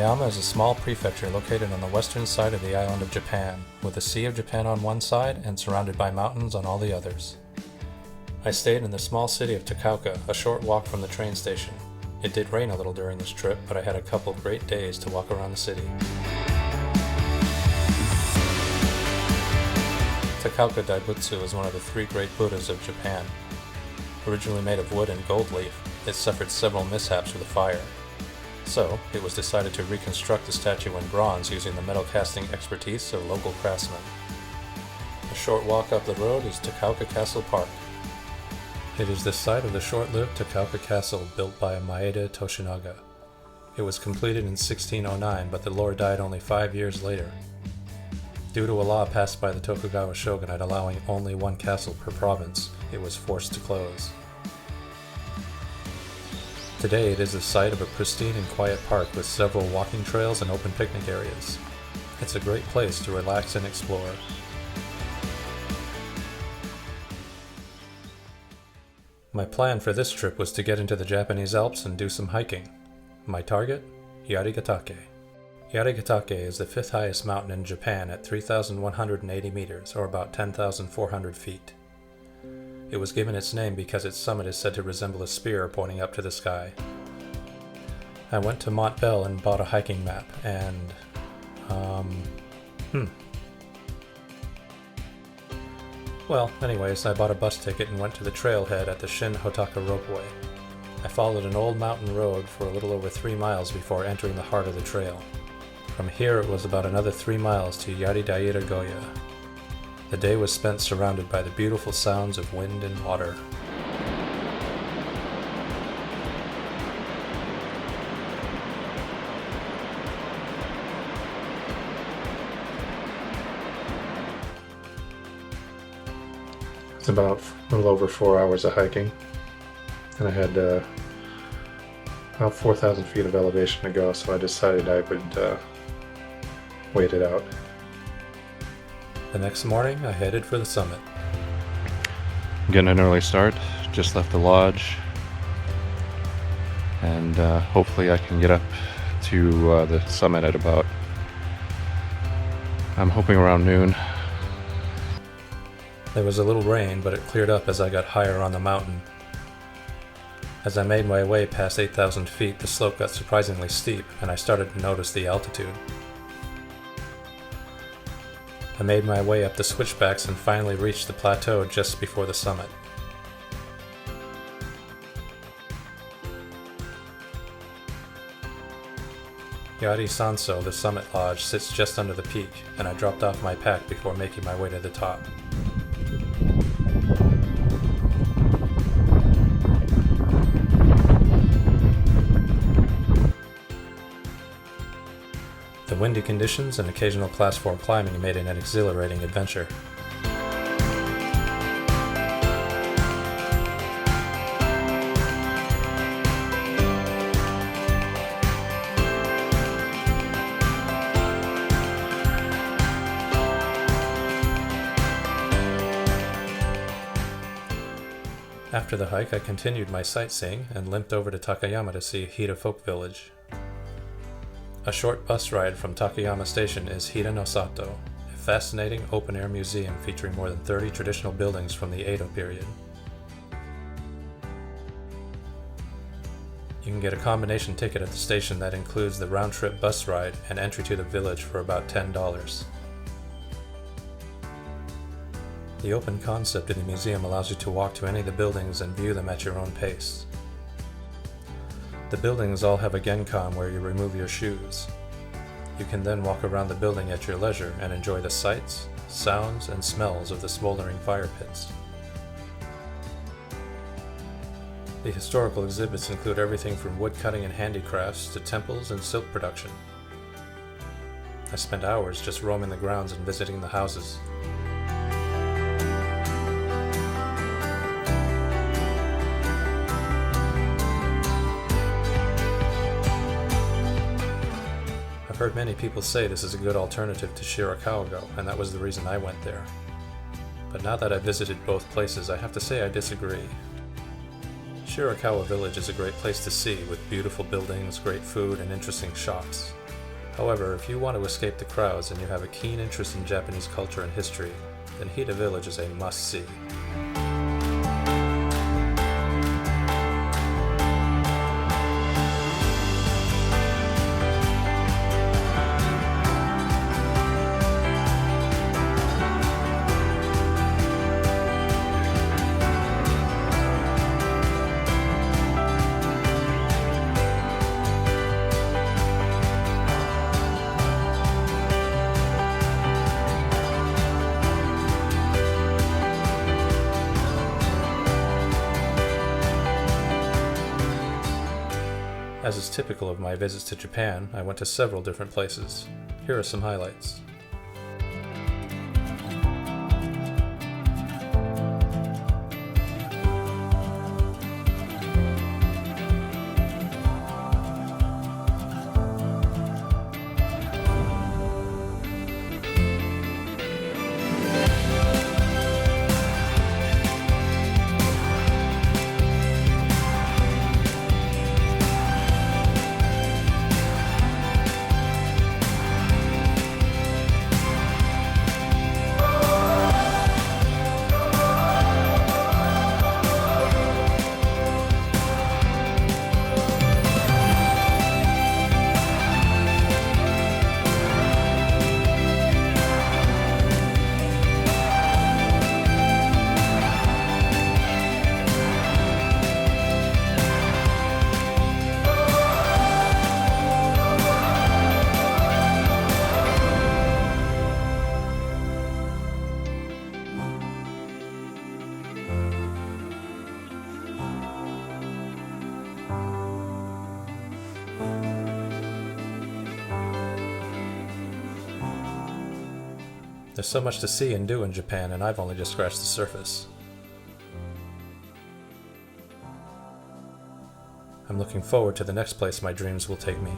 Toyama is a small prefecture located on the western side of the island of Japan, with the Sea of Japan on one side and surrounded by mountains on all the others. I stayed in the small city of Takauka, a short walk from the train station. It did rain a little during this trip, but I had a couple great days to walk around the city. Takauka Daibutsu is one of the 3 great Buddhas of Japan. Originally made of wood and gold leaf, it suffered several mishaps with a fire. So, it was decided to reconstruct the statue in bronze using the metal casting expertise of local craftsmen. A short walk up the road is Takauka Castle Park. It is the site of the short-lived Takauka Castle built by Maeda Toshinaga. It was completed in 1609, but the lord died only 5 years later. Due to a law passed by the Tokugawa shogunate allowing only 1 castle per province, it was forced to close. Today it is the site of a pristine and quiet park with several walking trails and open picnic areas. It's a great place to relax and explore. My plan for this trip was to get into the Japanese Alps and do some hiking. My target? Yarigatake. Yarigatake is the 5th highest mountain in Japan at 3,180 meters, or about 10,400 feet. It was given its name because its summit is said to resemble a spear pointing up to the sky. I went to Mont Bell and bought a hiking map, and... Well, anyways, I bought a bus ticket and went to the trailhead at the Shin Hotaka Ropeway. I followed an old mountain road for a little over 3 miles before entering the heart of the trail. From here it was about another 3 miles to Yarigatake. The day was spent surrounded by the beautiful sounds of wind and water. It's about a little over 4 hours of hiking, and I had about 4,000 feet of elevation to go, so I decided I would wait it out. The next morning, I headed for the summit. Getting an early start, just left the lodge, and hopefully I can get up to the summit at about, I'm hoping around noon. There was a little rain, but it cleared up as I got higher on the mountain. As I made my way past 8,000 feet, the slope got surprisingly steep, and I started to notice the altitude. I made my way up the switchbacks and finally reached the plateau just before the summit. Yari Sanso, the summit lodge, sits just under the peak, and I dropped off my pack before making my way to the top. The windy conditions and occasional class 4 climbing made it an exhilarating adventure. After the hike, I continued my sightseeing and limped over to Takayama to see Hida Folk Village. A short bus ride from Takayama Station is Hida no Sato, a fascinating open-air museum featuring more than 30 traditional buildings from the Edo period. You can get a combination ticket at the station that includes the round-trip bus ride and entry to the village for about $10. The open concept in the museum allows you to walk to any of the buildings and view them at your own pace. The buildings all have a genkan where you remove your shoes. You can then walk around the building at your leisure and enjoy the sights, sounds, and smells of the smoldering fire pits. The historical exhibits include everything from woodcutting and handicrafts to temples and silk production. I spent hours just roaming the grounds and visiting the houses. I've heard many people say this is a good alternative to Shirakawa, and that was the reason I went there. But now that I've visited both places, I have to say I disagree. Shirakawa Village is a great place to see, with beautiful buildings, great food, and interesting shops. However, if you want to escape the crowds and you have a keen interest in Japanese culture and history, then Hida Village is a must-see. As is typical of my visits to Japan, I went to several different places. Here are some highlights. There's so much to see and do in Japan, and I've only just scratched the surface. I'm looking forward to the next place my dreams will take me.